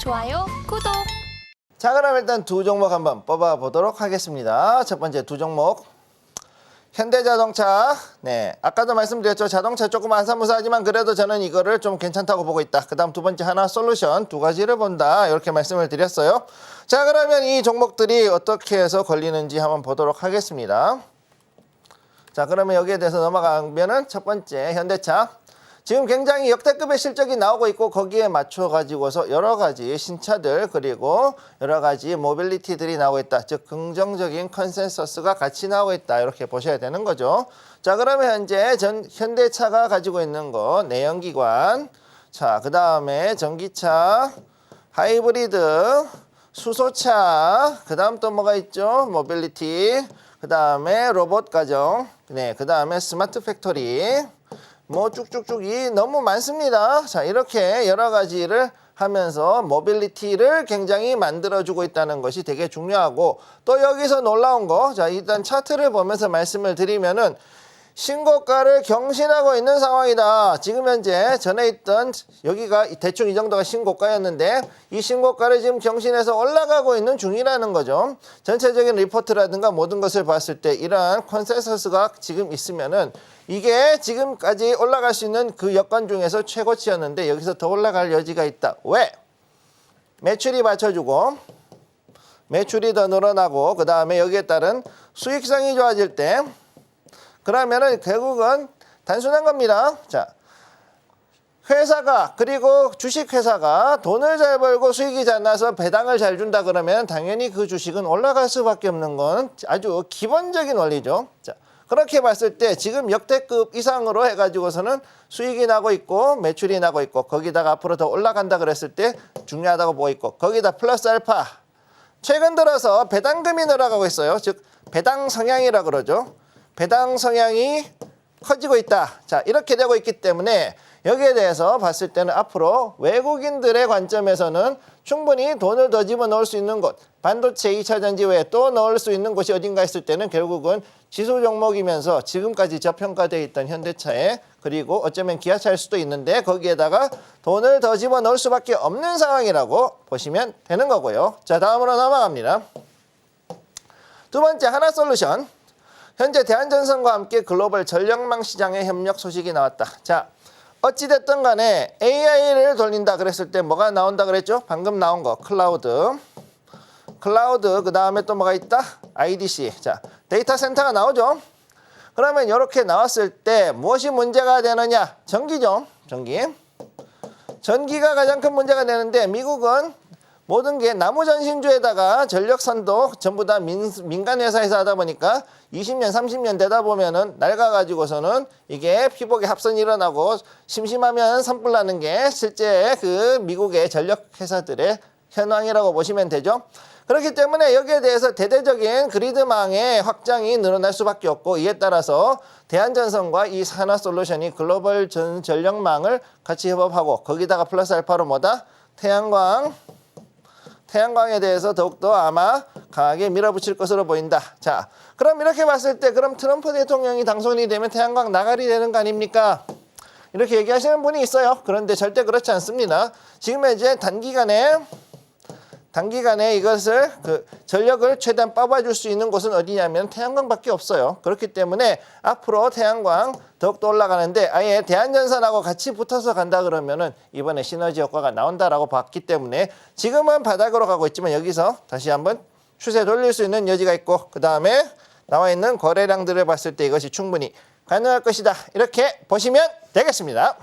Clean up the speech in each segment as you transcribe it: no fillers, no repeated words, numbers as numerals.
좋아요, 구독. 자, 그럼 일단 두 종목 한번 뽑아 보도록 하겠습니다. 첫 번째 두 종목. 현대자동차. 네, 아까도 말씀드렸죠. 자동차 조금 안사무사하지만 그래도 저는 이거를 좀 괜찮다고 보고 있다. 그 다음 두 번째 하나솔루션 두 가지를 본다. 이렇게 말씀을 드렸어요. 자, 그러면 이 종목들이 어떻게 해서 걸리는지 한번 보도록 하겠습니다. 자, 그러면 여기에 대해서 넘어가면은 첫 번째 현대차. 지금 굉장히 역대급의 실적이 나오고 있고 거기에 맞춰 가지고서 여러 가지 신차들 그리고 여러 가지 모빌리티들이 나오고 있다. 즉 긍정적인 컨센서스가 같이 나오고 있다. 이렇게 보셔야 되는 거죠. 자, 그러면 현재 현대차가 가지고 있는 거 내연기관, 자, 그 다음에 전기차, 하이브리드, 수소차, 그 다음 또 뭐가 있죠? 모빌리티, 그 다음에 로봇 가정, 네, 그 다음에 스마트 팩토리, 뭐 쭉쭉쭉이 너무 많습니다. 자, 이렇게 여러 가지를 하면서 모빌리티를 굉장히 만들어주고 있다는 것이 되게 중요하고, 또 여기서 놀라운 거, 자, 일단 차트를 보면서 말씀을 드리면은 신고가를 경신하고 있는 상황이다. 지금 현재 전에 있던 여기가 대충 이 정도가 신고가였는데 이 신고가를 지금 경신해서 올라가고 있는 중이라는 거죠. 전체적인 리포트라든가 모든 것을 봤을 때 이러한 컨센서스가 지금 있으면은 이게 지금까지 올라갈 수 있는 그 여건 중에서 최고치였는데 여기서 더 올라갈 여지가 있다. 왜? 매출이 받쳐주고 매출이 더 늘어나고 그 다음에 여기에 따른 수익성이 좋아질 때 그러면은 결국은 단순한 겁니다. 자, 회사가 그리고 주식회사가 돈을 잘 벌고 수익이 잘 나서 배당을 잘 준다 그러면 당연히 그 주식은 올라갈 수밖에 없는 건 아주 기본적인 원리죠. 자, 그렇게 봤을 때 지금 역대급 이상으로 해가지고서는 수익이 나고 있고 매출이 나고 있고 거기다가 앞으로 더 올라간다 그랬을 때 중요하다고 보고 있고 거기다 플러스 알파 최근 들어서 배당금이 늘어가고 있어요. 즉 배당 성향이라 그러죠. 배당 성향이 커지고 있다. 자, 이렇게 되고 있기 때문에 여기에 대해서 봤을 때는 앞으로 외국인들의 관점에서는 충분히 돈을 더 집어넣을 수 있는 곳, 반도체 2차 전지 외에 또 넣을 수 있는 곳이 어딘가 있을 때는 결국은 지수 종목이면서 지금까지 저평가되어 있던 현대차에 그리고 어쩌면 기아차일 수도 있는데 거기에다가 돈을 더 집어넣을 수밖에 없는 상황이라고 보시면 되는 거고요. 자, 다음으로 넘어갑니다. 두 번째 하나솔루션. 현재 대한전선과 함께 글로벌 전력망 시장의 협력 소식이 나왔다. 자, 어찌됐든 간에 AI를 돌린다 그랬을 때 뭐가 나온다 그랬죠? 방금 나온 거 클라우드, 그 다음에 또 뭐가 있다? IDC. 자, 데이터 센터가 나오죠? 그러면 이렇게 나왔을 때 무엇이 문제가 되느냐? 전기죠. 전기가 가장 큰 문제가 되는데 미국은 모든 게 나무전신주에다가 전력선도 전부 다 민간 회사에서 하다 보니까 20년, 30년 되다 보면은 낡아가지고서는 이게 피복에 합선이 일어나고 심심하면 산불 나는 게 실제 그 미국의 전력 회사들의 현황이라고 보시면 되죠. 그렇기 때문에 여기에 대해서 대대적인 그리드망의 확장이 늘어날 수밖에 없고 이에 따라서 대한전선과 이 하나솔루션이 글로벌 전력망을 같이 협업하고 거기다가 플러스 알파로 뭐다? 태양광에 대해서 더욱더 아마 강하게 밀어붙일 것으로 보인다. 자, 그럼 이렇게 봤을 때 그럼 트럼프 대통령이 당선이 되면 태양광 나가리 되는 거 아닙니까? 이렇게 얘기하시는 분이 있어요. 그런데 절대 그렇지 않습니다. 지금 이제 단기간에 이것을 전력을 최대한 뽑아줄 수 있는 곳은 어디냐면 태양광밖에 없어요. 그렇기 때문에 앞으로 태양광 더욱더 올라가는데 아예 대한전선하고 같이 붙어서 간다 그러면은 이번에 시너지 효과가 나온다라고 봤기 때문에 지금은 바닥으로 가고 있지만 여기서 다시 한번 추세 돌릴 수 있는 여지가 있고 그 다음에 나와 있는 거래량들을 봤을 때 이것이 충분히 가능할 것이다. 이렇게 보시면 되겠습니다.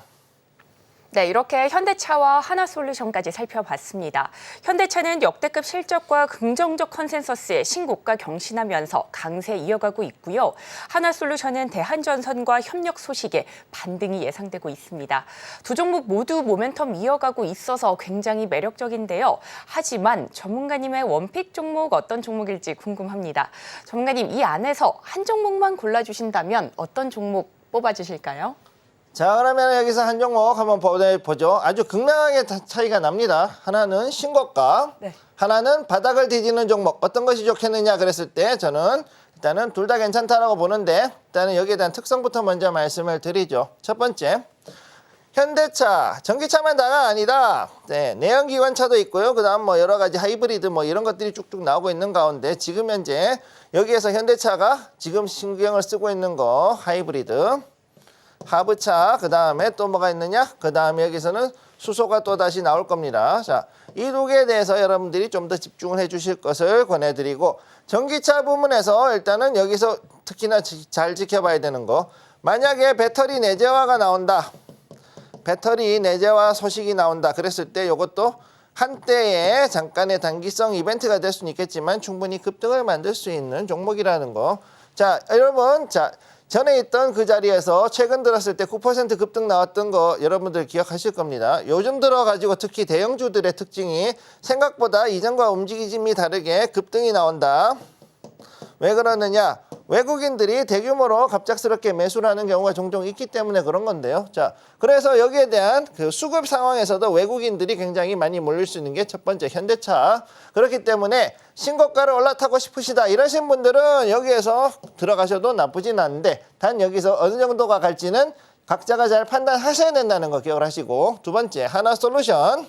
네, 이렇게 현대차와 하나솔루션까지 살펴봤습니다. 현대차는 역대급 실적과 긍정적 컨센서스에 신고가 경신하면서 강세 이어가고 있고요. 하나솔루션은 대한전선과 협력 소식에 반등이 예상되고 있습니다. 두 종목 모두 모멘텀 이어가고 있어서 굉장히 매력적인데요. 하지만 전문가님의 원픽 종목 어떤 종목일지 궁금합니다. 전문가님, 이 안에서 한 종목만 골라주신다면 어떤 종목 뽑아주실까요? 자, 그러면 여기서 한 종목 한번 보죠. 아주 극명하게 차이가 납니다. 하나는 신고가, 네. 하나는 바닥을 뒤지는 종목. 어떤 것이 좋겠느냐 그랬을 때 저는 일단은 둘 다 괜찮다라고 보는데 일단은 여기에 대한 특성부터 먼저 말씀을 드리죠. 첫 번째, 현대차, 전기차만 다가 아니다. 네, 내연기관차도 있고요. 그다음 뭐 여러 가지 하이브리드 뭐 이런 것들이 쭉쭉 나오고 있는 가운데 지금 현재 여기에서 현대차가 지금 신경을 쓰고 있는 거 하이브리드, 하브차, 그다음에 또 뭐가 있느냐? 그다음에 여기서는 수소가 또 다시 나올 겁니다. 자, 이 두 개에 대해서 여러분들이 좀 더 집중을 해 주실 것을 권해드리고 전기차 부문에서 일단은 여기서 특히나 잘 지켜봐야 되는 거, 만약에 배터리 내재화가 나온다. 배터리 내재화 소식이 나온다. 그랬을 때 이것도 한때의 잠깐의 단기성 이벤트가 될 수는 있겠지만 충분히 급등을 만들 수 있는 종목이라는 거. 자, 여러분, 자, 전에 있던 그 자리에서 최근 들었을 때 9% 급등 나왔던 거 여러분들 기억하실 겁니다. 요즘 들어가지고 특히 대형주들의 특징이 생각보다 이전과 움직임이 다르게 급등이 나온다. 왜 그러느냐? 외국인들이 대규모로 갑작스럽게 매수를 하는 경우가 종종 있기 때문에 그런 건데요. 자, 그래서 여기에 대한 그 수급 상황에서도 외국인들이 굉장히 많이 몰릴 수 있는 게 첫 번째 현대차. 그렇기 때문에 신고가를 올라타고 싶으시다 이러신 분들은 여기에서 들어가셔도 나쁘진 않은데 단 여기서 어느 정도가 갈지는 각자가 잘 판단하셔야 된다는 거 기억을 하시고, 두 번째 하나솔루션.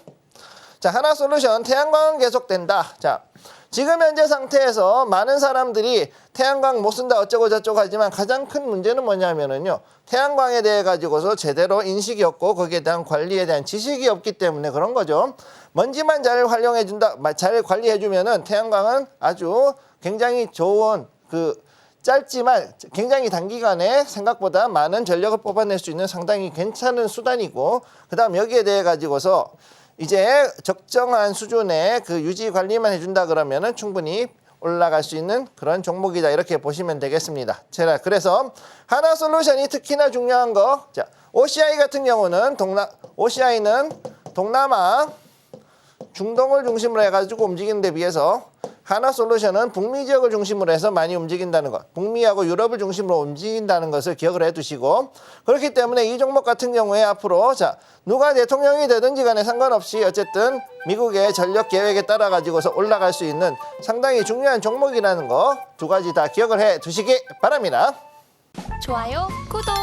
자, 하나솔루션 태양광은 계속된다. 자, 지금 현재 상태에서 많은 사람들이 태양광 못 쓴다 어쩌고 저쩌고 하지만 가장 큰 문제는 뭐냐면은요, 태양광에 대해 가지고서 제대로 인식이 없고 거기에 대한 관리에 대한 지식이 없기 때문에 그런 거죠. 먼지만 잘 활용해 준다, 잘 관리해 주면은 태양광은 아주 굉장히 좋은 그 짧지만 굉장히 단기간에 생각보다 많은 전력을 뽑아낼 수 있는 상당히 괜찮은 수단이고, 그다음 여기에 대해 가지고서 이제 적정한 수준의 그 유지 관리만 해준다 그러면은 충분히 올라갈 수 있는 그런 종목이다 이렇게 보시면 되겠습니다. 제가 그래서 하나솔루션이 특히나 중요한 거, 자, OCI 같은 경우는 OCI는 동남아, 중동을 중심으로 해가지고 움직이는 데 비해서 하나솔루션은 북미 지역을 중심으로 해서 많이 움직인다는 것, 북미하고 유럽을 중심으로 움직인다는 것을 기억을 해두시고, 그렇기 때문에 이 종목 같은 경우에 앞으로 자, 누가 대통령이 되든지 간에 상관없이 어쨌든 미국의 전력 계획에 따라 가지고서 올라갈 수 있는 상당히 중요한 종목이라는 거 두 가지 다 기억을 해 두시기 바랍니다. 좋아요, 구독.